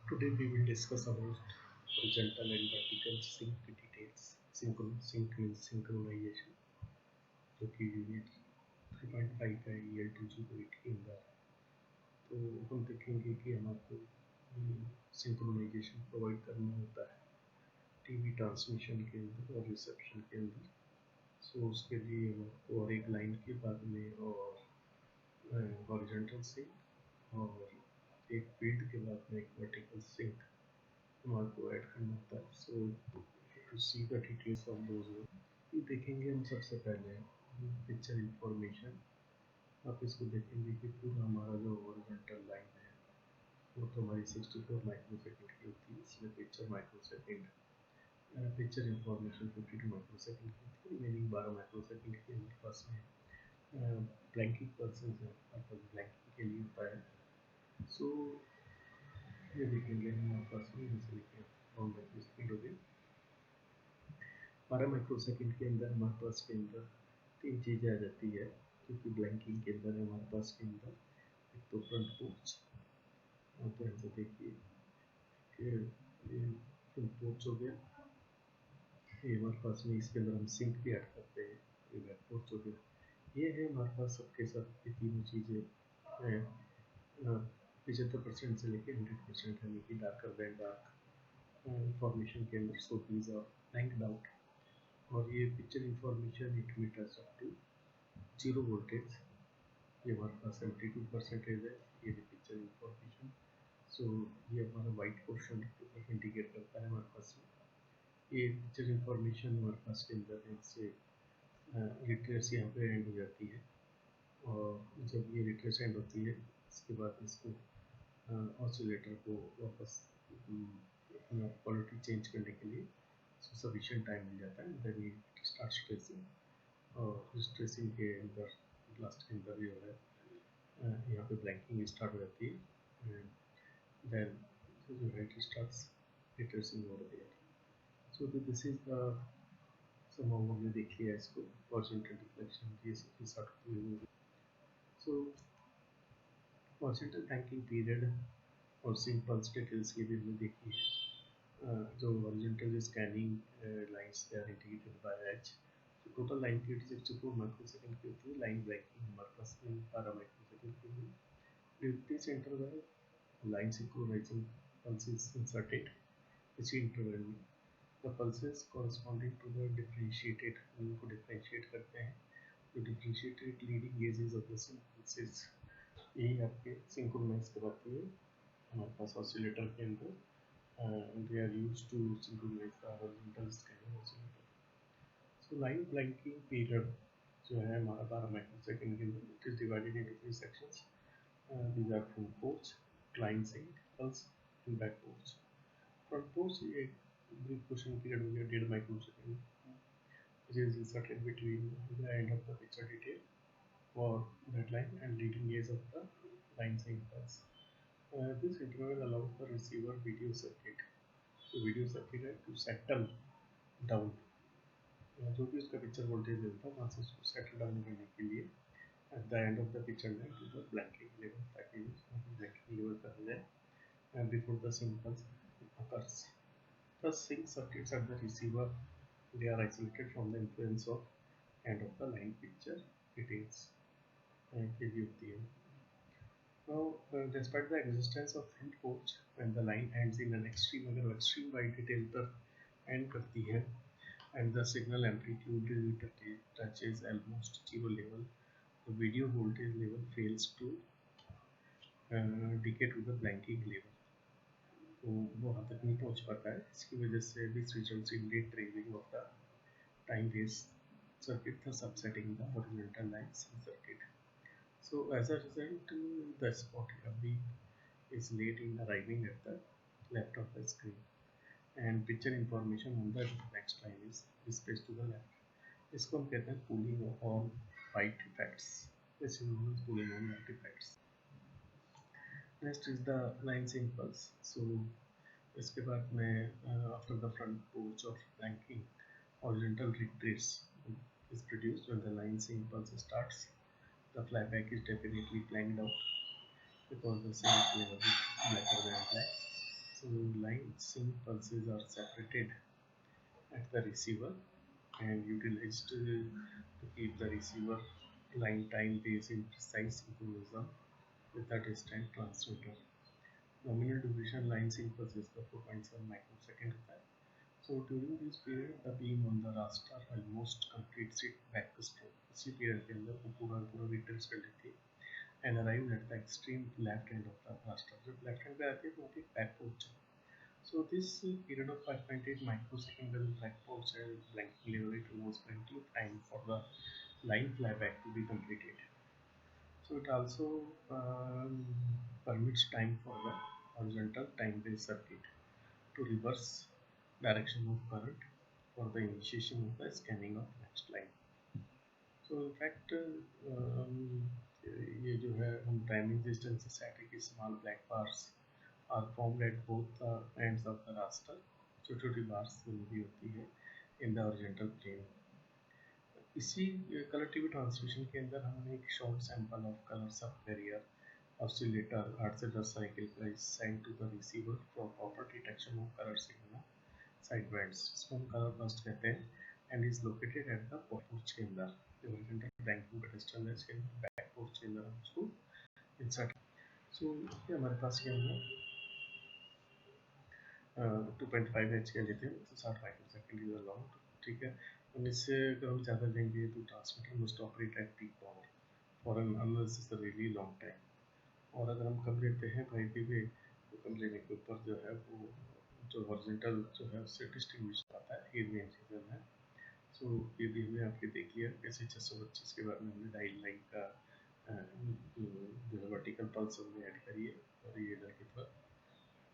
Today we will discuss about horizontal and vertical sync details. Sync means synchronization, जो कि unit 3.5 का EL208 के अंदर है। तो हम देखेंगे कि हमको सिंक्रोनाइजेशन प्रोवाइड करना होता है टीवी ट्रांसमिशन के अंदर और रिसेप्शन के अंदर। सो उसके लिए हमको और एक लाइन के बाद में और हॉरिजॉन्टल सिंक और एक फील्ड के बाद में एक वर्टिकल सिंक हमको ऐड करना होता है। So to see the details of those ये देखेंगे हम सबसे पहले पिक्चर इंफॉर्मेशन। आप इसको देखेंगे कि पूरा हमारा जो हॉरिजॉन्टल लाइन है वो तो हमारी 64 माइक्रो सेकेंड की होती है, इसमें picture micro second picture information 52 micro second की होती है, रिमेनिंग 12 माइक्रो सेकेंड की हमारे पास में ब्लैंकिंग पल्सेस है, मतलब ब्लैंकिंग के लिए होता है। सो ये देखेंगे हमारे पास में जैसे देखिए माइक्रो सेकेंड हो गई 12 माइक्रो सेकेंड के अंदर हमारे पास के अंदर तीन चीज़ें आ जाती है, क्योंकि ब्लैंकिंग के अंदर हमारे पास के अंदर एक तो फ्रंट पोर्च, तो ऐसे देखिए कि ये फ्रंट पोर्च हो गया, ये हमारे पास में इसके अंदर हम सिंक भी ऐड करते हैं, ये बैक पोर्च हो गया। ये है हमारे पास सबके सब ये तीनों चीज़ें हैं 75% से लेकर 100%, यानी कि डार्कर देन डार्क इंफॉर्मेशन के अंदर। So these are blanked out. और ये picture information it meters up to 0 voltage, ये हमारे पास 72% है ये पिक्चर इंफॉर्मेशन। सो ये हमारा वाइट पोर्शन इंडिकेट करता है हमारे पास में। ये पिक्चर इंफॉर्मेशन हमारे पास के अंदर इससे रिट्रेस यहाँ पे एंड हो जाती है, और जब ये रिट्रेस एंड होती है इसके बाद इसको ऑसिलेटर को वापस अपना क्वालिटी चेंज करने के लिए सफिशिएंट टाइम मिल जाता है, देन ये स्टार्ट स्ट्रेसिंग। और स्ट्रेसिंग के अंदर लास्ट के अंदर जो है यहाँ पे ब्लैंकिंग स्टार्ट हो जाती है, देन जो है it starts retracing over there. So this is the somehow हमने देख लिया इसको हॉरिजॉन्टल डिफ्लेक्शन ये सब। सो हॉरिजॉन्टल ब्लैंकिंग पीरियड और सिंपल डिटेल्स की भी हमने देखी है। जो horizontal scanning lines they are indicated by H. Total line की 64 माइक्रो सेकेंड की होती है, लाइन ब्लैंकिंग हमारे पास में 12 माइक्रो सेकेंड की होती है। ड्यूring this interval, line synchronizing pulse is inserted. इसी इंटरवल में the pulses corresponding to the differentiated, उनको differentiate करते हैं, तो differentiated leading edges of the sync pulses यही आपके synchronize कराती है हमारे पास ऑसिलेटर के अंदर। they are used to synchronize the horizontal scanning oscillator. So line blanking period जो है हमारा 12 माइक्रो सेकेंड के अंदर, it is divided into 3 sections. These are front porch, client sync, pulse and back porch. Front porch एक brief pushing period हो गया 1.5 micro second, which is inserted between the end of the picture detail or that line and leading edge of the line sync pulse. This interval allows the receiver video circuit, so video circuit है to settle down, जो भी उसका picture voltage मिलता है वहाँ से उसको settle down करने के लिए at the end of the picture line to the blanking level, ताकि blanking level कर जाए before the sync pulse occurs. The sync circuits at the receiver, they are isolated from the influence of end of the line picture details के लिए होती है। Now, despite the existence of front porch, when the line ends in an extreme, अगर वो extreme wide detail पर end करती है and the signal amplitude touches almost zero level, the video voltage level fails to decay to the blanking level, तो वो वहाँ तक नहीं पहुँच पाता है। इसकी वजह से this results in late trailing of the time phase circuit, thus upsetting the horizontal lines circuit. So as a result, the spotting of beam is late in arriving at the left of the screen, and picture information on the next line is displayed to the left. इसको हम कहते हैं cooling on white effects. This is known as cooling on white effects. Next is the line sync pulse. So इसके बाद में after the front porch of blanking, horizontal retrace is produced when the line sync pulse starts. The flyback is definitely blanked out because the sync level is blacker than black. line sync pulses are separated at the receiver and utilized to keep the receiver line time based in precise synchronism with the distant transmitter. Nominal duration line sync pulses का 4.7 microsecond होता है. So during this period the beam on the raster almost completes its backstroke. इसी period के अंदर वो पूरा retrace कर लेती है and arrives at the extreme left end of the raster. जब left hand पे आती है तो वहाँ पे back port. So this period of 5.8 microsecond when back port and blanking level it was plenty of time for the line flyback to be completed. So it also permits time for the horizontal time-based circuit to reverse direction of current for the initiation of the scanning of next line. So in fact ये जो है हम timing distance static small black bars are formed at both the ends of the raster. छोटी-छोटी bars लंबी होती है in the horizontal plane. इसी colour TV transmission के अंदर हमने एक short sample of colour sub carrier oscillator 8 से 10 साइकिल का send to the receiver for proper detection of colour signal side bands, इसको हम कलर बर्स्ट कहते हैं and is located at the porch के अंदर हॉरिजॉन्टल बैंकिंग पेडेस्टल है, इसके बैक पोर्च के अंदर हम उसको इंसर्ट. सो ये हमारे पास के अंदर 2.5 Hz के लेते हैं, 60 माइक्रोसेकंड इज लॉन्ग. ठीक है, और इससे अगर हम ज़्यादा लेंगे तो transmitter must operate at peak power for an unnecessarily long time. और अगर हम कम लेते हैं भाई वे तो कम लेने के ऊपर जो है वो जो हॉरिजॉन्टल जो है उससे डिस्ट्रीब्यूशन आता है एरिया इंटीजन है. सो ये भी हमने आपके देख लिया कैसे 625 के बाद में हमने डायल लाइन का जो है वर्टिकल पल्स हमने ऐड करी है और ये इधर की तरफ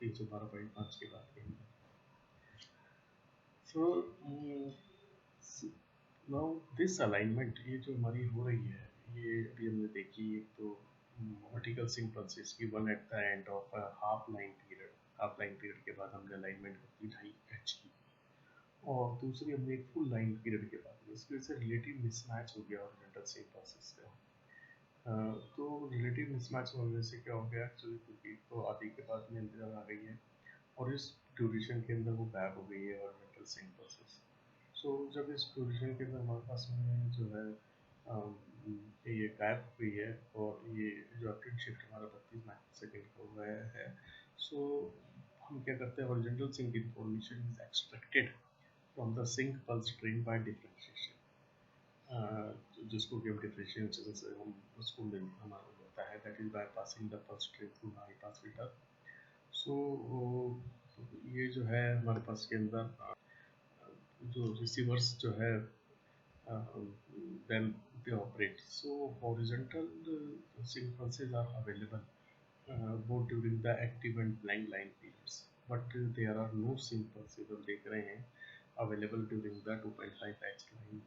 312.5 के बाद के. सो नाउ दिस अलाइनमेंट ये जो हमारी हो रही है ये अभी हमने देखी. एक तो वर्टिकल सिंक पल्सेस की one eight the end of half line period के बाद हमने अलाइनमेंट की 2.5 Hz की, और दूसरी हमने एक फुल लाइन पीरियड के बाद में. इसकी वजह से रिलेटिव मिसमैच हो गया हॉरिजॉन्टल सिंक पल्सेस का. तो रिलेटिव मिसमैच होने से क्या हो गया एक्चुअली, क्योंकि तो आधी के बाद में इंतजार आ गई है और इस ड्यूरेशन के अंदर वो गायब हो गई है हॉरिजॉन्टल सिंक पल्सेस. सो जब इस ड्यूरेशन के अंदर हमारे पास में जो है ये गायब हुई है और ये जो अपडेट शिफ्ट हमारा 32 माइक्रोसेकंड का हो गया है. सो हम क्या करते हैं, horizontal sync information is extracted from the sync pulse train by differentiation, जिसको कि हम डिफरेंशिएशन से हम उसको हमारा होता है that is by passing the pulse train through high pass filter. So ये जो है हमारे पास के अंदर जो रिसीवर्स जो है then they operate. So horizontal sync pulses are available both during the active and blank line periods, but there are no sync pulses हम देख रहे हैं available during the 2.5 Hz line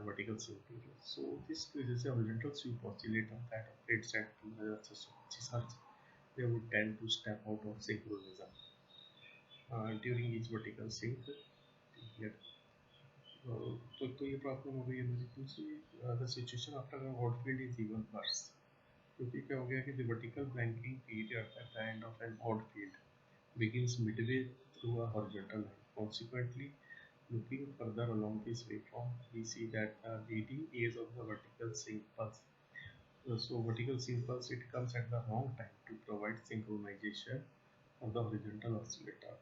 vertical sync period. So this वजह से horizontal sweep oscillator that operates at 26 Hz they would tend to step out of synchronism during each vertical sync period. तो ये problem हो गई है मेरी. दूसरी the situation after odd field is even worse, क्योंकि क्या हो गया कि the vertical blanking period at the end of an odd field begins midway through a horizontal line. Consequently, looking further along this waveform, we see that the leading edge of the vertical sync pulse. So vertical sync pulse it comes at the wrong time to provide synchronization of the horizontal oscillator.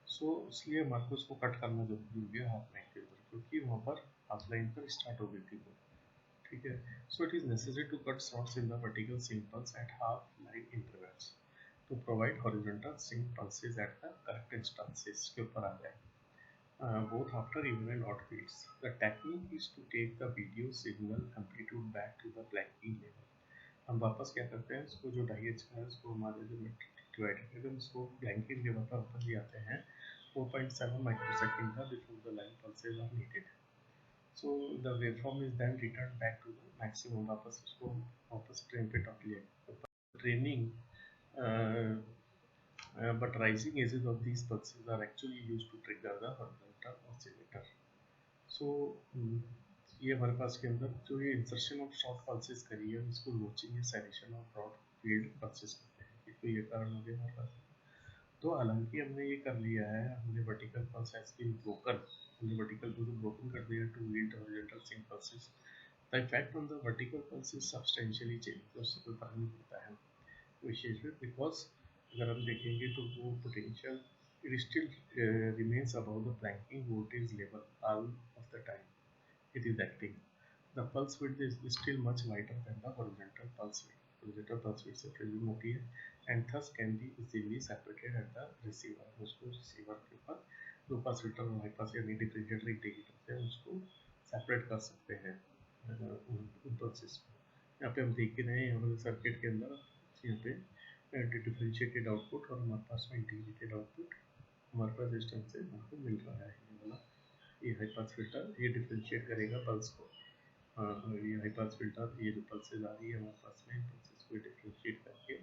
सो इसलिए हमारे को उसको cut करना जरूरी हो गया half line के ऊपर, क्योंकि वहाँ पर हाफ लाइन पर स्टार्ट हो गई थी वो. ठीक है, so it is necessary to cut shorts in the vertical sync pulse at half line intervals to provide horizontal sync pulses at the correct instances के ऊपर आ जाए both after even and odd fields. The technique is to take the video signal amplitude back to the blanking level. हम वापस क्या करते हैं, इसको जो 2.5 Hz का है उसको हमारे जो डिवाइडर है उसको ब्लैंकिंग लेवल पर वापस ले आते हैं 4.7 microsecond before the line pulses are needed. So the waveform is then returned back to the maximum. वापस उसको वापस ट्रेन पे टॉप लिया. Training, but rising edges of these pulses are actually used to trigger the horizontal oscillator. So ये हमारे पास के अंदर जो ये इंसर्शन ऑफ शॉर्ट पल्सेस करी है इसको नोचिंग या selection of broad field pulses कहते हैं. तो ये कारण हो गया हमारे पास. तो हालांकि हमने ये कर लिया है, हमने vertical pulse has been broken, हमने वर्टिकल पल्स को ब्रोकन कर दिया to yield horizontal sync pulses. The effect on the vertical pulse is substantially change, तो उससे कोई फर्क नहीं पड़ता है विशेष में, बिकॉज अगर हम देखेंगे तो वो potential it still remains about the blanking voltage level all of the time it is acting. The pulse width is still much wider than the horizontal pulse width. Horizontal pulse width से थोड़ी मोटी है and thus can be easily separated at the receiver. उसको receiver के ऊपर लो pass filter और high pass यानी differentiator integrator से उसको सेपरेट कर सकते हैं उन पल्सेस को। यहाँ पे हम देख ही रहे हैं यहाँ पर सर्किट के अंदर यहाँ पे डिफरेंशिएटेड आउटपुट और हमारे पास में इंटीग्रेटेड आउटपुट हमारे पास सिस्टम से हमको मिल रहा है। ये वाला ये हाई पास फिल्टर ये डिफरेंशिएट करेगा पल्स को, ये हाई पास फिल्टर ये जो पल्सेज आ रही है हमारे पास में पल्सेस को डिफरेंशिएट करके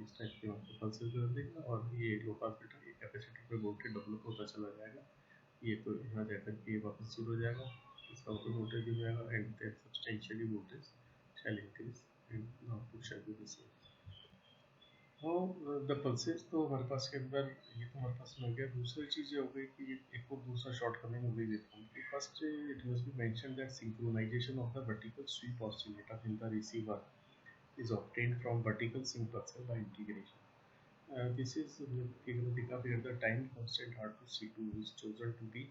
इस टाइप के आपको पल्सेज कर देगा, और ये लो पास फिल्टर ये कैपेसिटर पे वोल्टेज डेवलप होता चला जाएगा, ये तो यहाँ जाकर के वापस शुरू हो जाएगा, इसका आउटपुट वोल्टेज हो जाएगा and then substantially voltage shall increase and output shall be the same. The pulses तो हमारे पास के अंदर ये तो हमारे पास में हो गया। दूसरी चीज़ ये हो गई कि एक और दूसरा शॉर्टकमिंग हो गई देखो कि first it must be mention that synchronisation of the vertical sweep oscillator in the receiver is obtained from vertical sync pulsar by integration. This is given here the time constant R2 C2 is chosen to be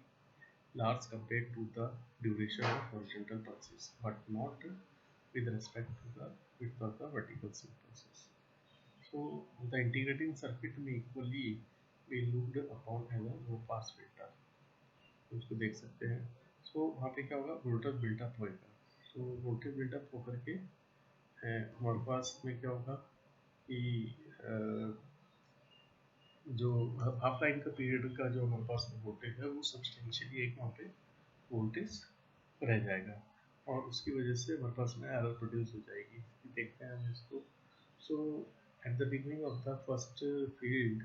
large compared to the duration of horizontal pulses, but not with respect to the width of the vertical sync pulses. So the integrating circuit may equally be looked upon as a low pass filter, तो उसको देख सकते हैं। सो वहाँ पे क्या होगा, voltage built up होएगा। सो वोल्टेज बिल्टअप होकर के हमारे पास में क्या होगा कि जो हाफ लाइन का पीरियड का जो हमारे पास वोल्टेज है वो सब्सटेंशियली एक वहाँ पे वोल्टेज रह जाएगा, और उसकी वजह से हमारे पास में एरर प्रोड्यूस हो जाएगी। देखते हैं हम इसको। So at the beginning of the first field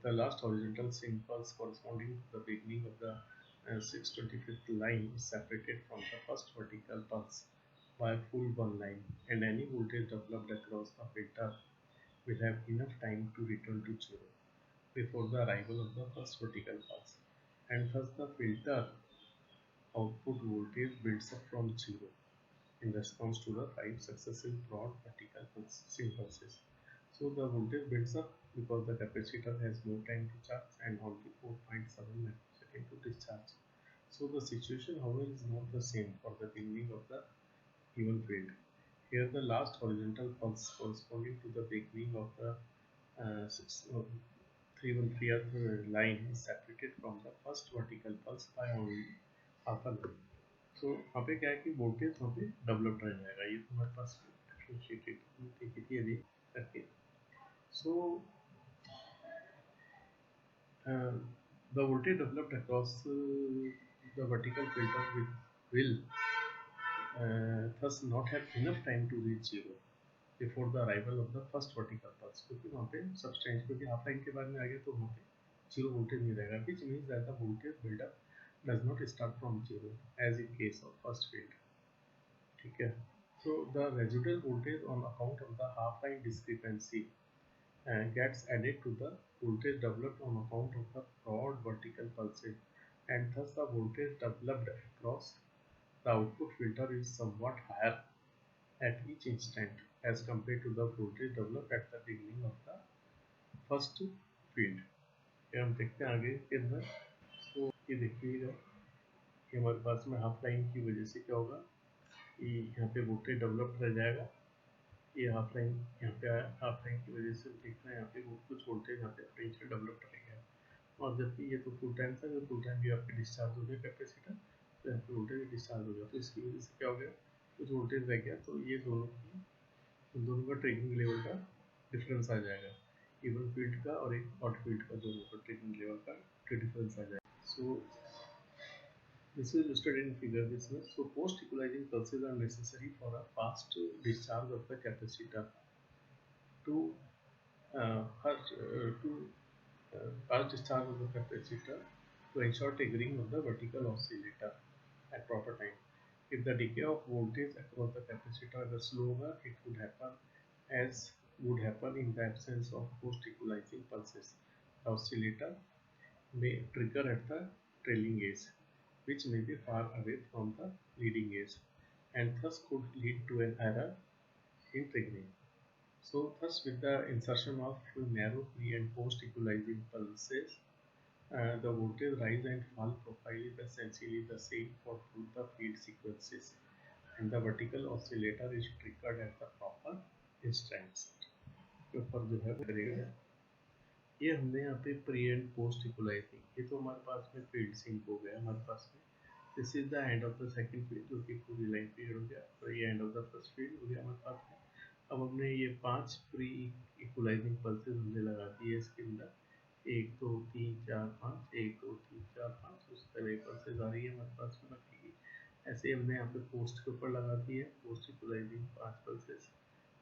the last horizontal sync pulse corresponding to the beginning of the 625th line is separated from the first vertical pulse by a full one line, and any voltage developed across the filter will have enough time to return to zero before the arrival of the first vertical pulse, and thus the filter output voltage builds up from zero in response to the 5 successive broad vertical sync pulses. So the voltage builds up because the capacitor has no time to charge and only 4.7 microseconds to discharge. So the situation, however, is not the same for the beginning of the given field. Here the last horizontal pulse corresponding to the beginning of the 313th line is separated from the first vertical pulse by only half a line. So वहाँ पे क्या है कि voltage वहाँ पे develop रह जाएगा, ये तो हमारे पास डिफरेंशिएटेड देखी थी अभी करके। So the voltage developed across the vertical filter will thus not have enough time to reach zero before the arrival of the first vertical pulse, क्योंकि वहाँ पे सब्सटेंस क्योंकि हाफ लाइन के बाद में आ गया तो वहाँ पे जीरो वोल्टेज नहीं रहेगा, which means that the voltage buildup does not start from zero as in case of first field। ठीक है, so the residual voltage on account of the half line discrepancy gets added to the voltage developed on account of the broad vertical pulses, and thus the voltage developed across the output filter is somewhat higher at each instant as compared to the voltage developed at the beginning of the first field। ये हम देखते हैं आगे के अंदर। तो ये देखिएगा कि हमारे पास में हाफ लाइन की वजह से क्या होगा कि यहाँ पे वोल्टेज डेवलप रह जाएगा, ये हाफ लाइन यहाँ पे आया, हाफ लाइन की वजह से देखना है यहाँ पे कुछ वोल्टेज यहाँ पे पोटेंशियल डेवलप करेगा, और जबकि ये तो फुल टाइम था, जब फुल टाइम भी आपके डिस्चार्ज हो गया कैपेसिटर तो यहाँ पे वोल्टेज डिस्चार्ज हो गया, तो इसकी वजह से क्या हो गया कुछ वोल्टेज रह गया, तो ये दोनों का ट्रिगिंग लेवल का डिफरेंस आ जाएगा, इवन फील्ड का और एक ऑड फील्ड का दोनों का ट्रिगिंग लेवल का डिफरेंस आ जाएगा। सो this is illustrated in figure this way. So post equalizing pulses are necessary for a fast discharge of the capacitor to fast discharge of the capacitor to ensure triggering of the vertical oscillator at proper time. If the decay of voltage across the capacitor is slower, it would happen as would happen in the absence of post-equalizing pulses. The oscillator may trigger at the trailing edge, which may be far away from the leading edge, and thus could lead to an error in triggering. So thus with the insertion of narrow pre and post equalizing pulses, the voltage rise and fall profile is essentially the same for both the field sequences, and the vertical oscillator is triggered at the proper instance. के ऊपर जो है वो करेगा। ये हमने यहाँ पे प्री एंड पोस्ट इक्वलाइजिंग, ये तो हमारे पास में फील्ड सिंक हो गया हमारे पास में। This is the end of the second field जो कि पूरी लाइन पीरियड हो गया, और ये end of the first field हो गया हमारे पास में। अब हमने ये 5 प्री इक्वलाइजिंग पल्सेस हमने लगा दी है इसके अंदर, 1 2 3 4 5, 1 2 3 4 5, उस तरह पल्सेस आ रही है हमारे पास में बाकी की। ऐसे हमने यहाँ पे पोस्ट के ऊपर लगा दी है पोस्ट इक्वलाइजिंग 5 पल्सेस,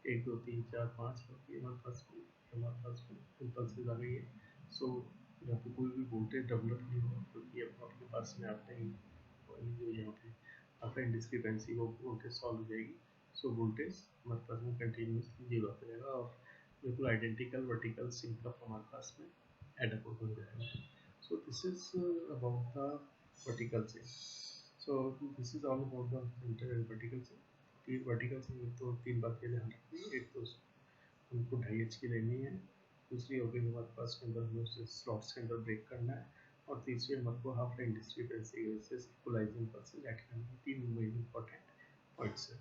1 2 3 4 5 होती है हमारे पास में पल्सेस आ गई है। सो यहाँ पे कोई भी वोल्टेज डेवलप नहीं हुआ, क्योंकि अब आपके पास में आपने जो यहाँ पे आपका डिस्क्रिपेंसी वो वोल्टेज सॉल्व हो जाएगी। सो वोल्टेज हमारे पास में कंटिन्यूसली जीरो आता रहेगा और बिल्कुल आइडेंटिकल वर्टिकल सिंक हमारे पास में एडअप हो जाएगा। So this is about the vertical sync. So this is all about the centre and vertical sync. तीन वर्टिकल सिंक तो 3 बातें ध्यान रखनी है। एक तो हमको 2.5 की लेनी है, दूसरी हो गई हमारे पास के अंदर हमें उसे स्लॉट्स के अंदर ब्रेक करना है, और तीसरी हमारे को half line discrepancy equalising pulses add करना है। 3 मेन इंपॉर्टेंट पॉइंट्स है।